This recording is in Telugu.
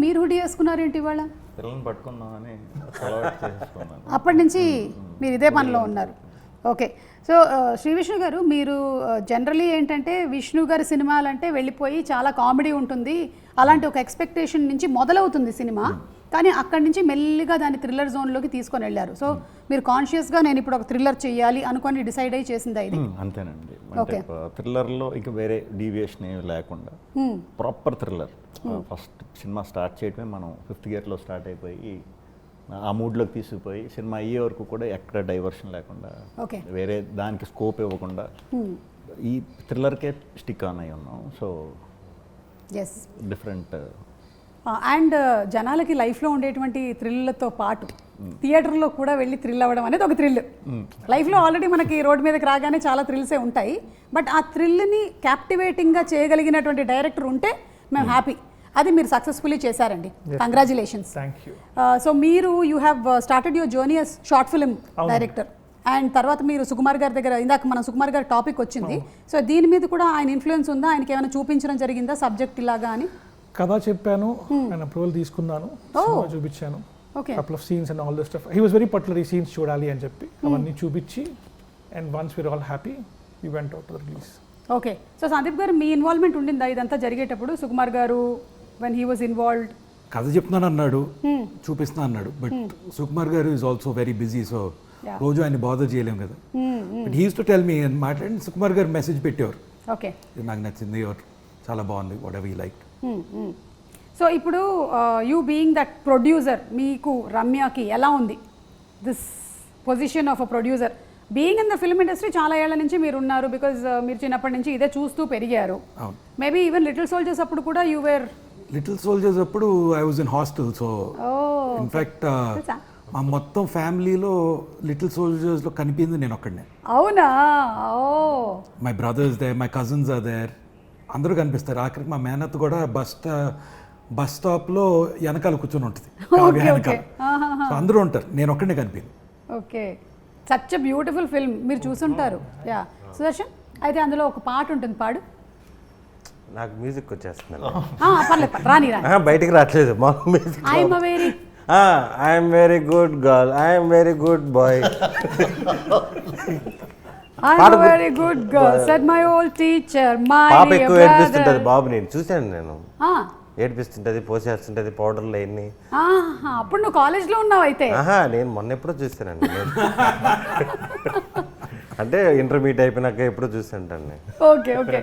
మీరు హుడీ వేసుకున్నారేంటి ఇవాళ? పిల్లల్ని పట్టుకుందామని అలవాటు చేసుకున్నాను. అప్పటి నుంచి మీరు ఇదే పనిలో ఉన్నారు. ఓకే. సో శ్రీ విష్ణు గారు, మీరు జనరలీ ఏంటంటే విష్ణు గారి సినిమాలంటే వెళ్ళిపోయి చాలా కామెడీ ఉంటుంది, అలాంటి ఒక ఎక్స్పెక్టేషన్ నుంచి మొదలవుతుంది సినిమా, కానీ అక్కడి నుంచి మెల్లిగా దాన్ని థ్రిల్లర్ జోన్లోకి తీసుకొని వెళ్ళారు. సో మీరు కాన్షియస్గా నేను ఇప్పుడు ఒక థ్రిల్లర్ చేయాలి అనుకొని డిసైడ్ అయ్యి చేసిందా ఇది? అంతేనండి. అంటే థ్రిల్లర్లో ఇంకా వేరే డీవియేషన్ ఏమి లేకుండా proper thriller. First cinema start చేయడమే మనం 5th గేర్లో స్టార్ట్ అయిపోయి ఆ మూడ్లోకి తీసుకుపోయి సినిమా అయ్యే వరకు కూడా ఎక్కడ డైవర్షన్ లేకుండా, వేరే దానికి స్కోప్ ఇవ్వకుండా ఈ థ్రిల్లర్కే స్టిక్ ఆన్ అయి ఉన్నాం. So different. అండ్ జనాలకి లైఫ్లో ఉండేటువంటి థ్రిల్లతో పాటు థియేటర్లో కూడా వెళ్ళి థ్రిల్ అవ్వడం అనేది ఒక థ్రిల్. లైఫ్లో ఆల్రెడీ మనకి రోడ్ మీదకి రాగానే చాలా థ్రిల్సే ఉంటాయి, బట్ ఆ థ్రిల్ని క్యాప్టివేటింగ్గా చేయగలిగినటువంటి డైరెక్టర్ ఉంటే మేము హ్యాపీ. అది మీరు సక్సెస్ఫుల్లీ చేశారండి. కంగ్రాచులేషన్స్. సో మీరు you have started your journey as short film director, and తర్వాత మీరు సుకుమార్ గారి దగ్గర, ఇందాక మన సుకుమార్ గారి టాపిక్ వచ్చింది, సో దీని మీద కూడా ఆయన ఇన్ఫ్లుయెన్స్ ఉందా? ఆయనకి ఏమైనా చూపించడం జరిగిందా సబ్జెక్ట్ ఇలాగా అని? కథ చెప్పాను, ఆయన అప్రూవల్ తీసుకున్నాను, చూపించాను, couple of scenes and all this stuff. He was very particular, ఈ సీన్స్ చూడాలి అని చెప్పి అవన్నీ చూపించి, and once we're all happy we went out to the release. Okay. So Sandeep garu, మీ ఇన్వాల్వ్మెంట్ ఉండిందా ఇదంతా జరిగేటప్పుడు? సుకుమార్ గారు when he was involved, కథ చెప్తున్నాను అన్నాడు, చూపిస్తున్నా అన్నాడు, బట్ సుకుమార్ గారు is also very busy, so రోజు ఆయన బాదర్ చేయలేం కదా. But he use to tell me అని మాట్లాడి సుకుమార్ గారు మెసేజ్ పెట్టేవారు, ఓకే నాకు నచ్చింది, చాలా బాగుంది, what ever you like. So ఇప్పుడు యూ బీయింగ్ దట్ ప్రొడ్యూసర్, మీకు రమ్యకి ఎలా ఉంది this position of a producer? Being in the film industry చాలా ఏళ్ల నుంచి మీరు ఉన్నారు, బికాజ్ మీరు చిన్నప్పటి నుంచి ఇదే చూస్తూ పెరిగారు. మేబీ ఈవెన్ లిటిల్ సోల్జర్స్ అప్పుడు కూడా యూ వేర్. లిటిల్ సోల్జర్స్ అప్పుడు I was in hostel, so in fact మా మొత్తం ఫ్యామిలీలో లిటిల్ సోల్జర్స్లో కనిపించింది నేను ఒక్కడనే. అవునా? My brothers there, my cousins are there, అందరూ కనిపిస్తారు. ఆఖరికి మా మేనత్ కూడా బస్ స్టాప్లో వెనకాల కూర్చొని ఉంటుంది, వెనకాల. సో అందరూ ఉంటారు, నేను ఒక్కడనే కనిపించింది. Okay. Such a beautiful film, మీరు చూసుంటారు. యా సుదర్శన్, అయితే అందులో ఒక పాట ఉంటుంది, పాడు. నాకు మ్యూజిక్ వచ్చేస్తున్నాను, బయటికి రావట్లేదు. I'm very good girl, I'm very good boy, very good girl said my old teacher. పాప ఎక్కువ ఏడిపిస్తుంటది బాబు, నేను చూశాను, నేను ఏడిపిస్తుంటది, పోసేస్తుంటది పౌడర్లు అన్ని. అప్పుడు నువ్వు కాలేజ్లో ఉన్నావు అయితే? నేను మొన్న ఎప్పుడో చూస్తానండి, అంటే ఇంటర్మీడియట్ అయిపోయినాక ఎప్పుడో చూస్తుంటాను. Okay okay.